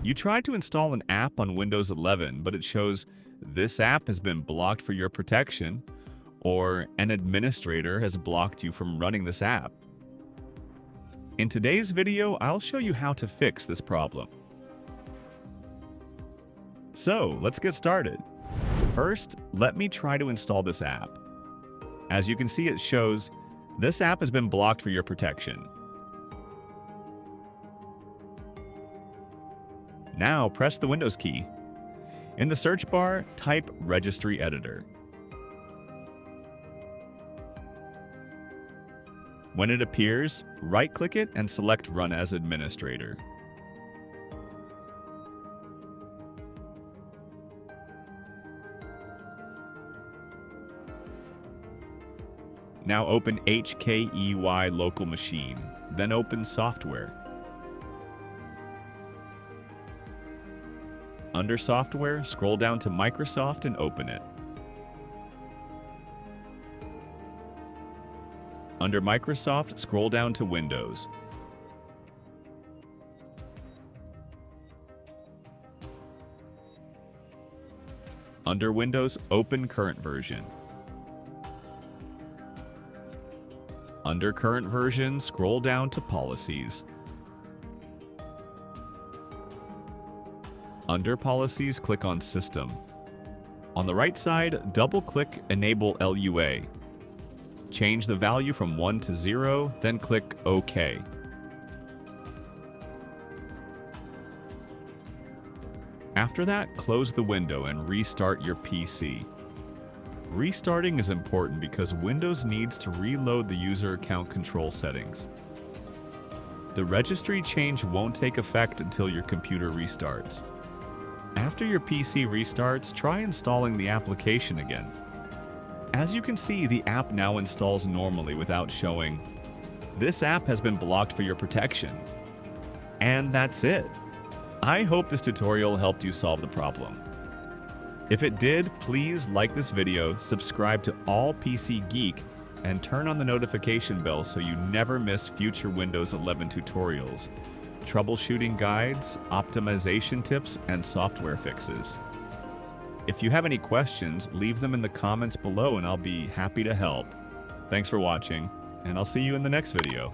You tried to install an app on Windows 11, but it shows this app has been blocked for your protection, or an administrator has blocked you from running this app. In today's video, I'll show you how to fix this problem. So, let's get started. First, let me try to install this app. As you can see, it shows this app has been blocked for your protection. Now, press the Windows key. In the search bar, type Registry Editor. When it appears, right-click it and select Run as Administrator. Now open HKEY Local Machine, then open Software. Under Software, scroll down to Microsoft and open it. Under Microsoft, scroll down to Windows. Under Windows, open Current Version. Under Current Version, scroll down to Policies. Under Policies, click on System. On the right side, double-click Enable LUA. Change the value from 1 to 0, then click OK. After that, close the window and restart your PC. Restarting is important because Windows needs to reload the user account control settings. The registry change won't take effect until your computer restarts. After your PC restarts, try installing the application again. As you can see, the app now installs normally without showing, "This app has been blocked for your protection." And that's it. I hope this tutorial helped you solve the problem. If it did, please like this video, subscribe to All PC Geek, and turn on the notification bell so you never miss future Windows 11 tutorials, troubleshooting guides, optimization tips, and software fixes. If you have any questions, leave them in the comments below and I'll be happy to help. Thanks for watching, and I'll see you in the next video.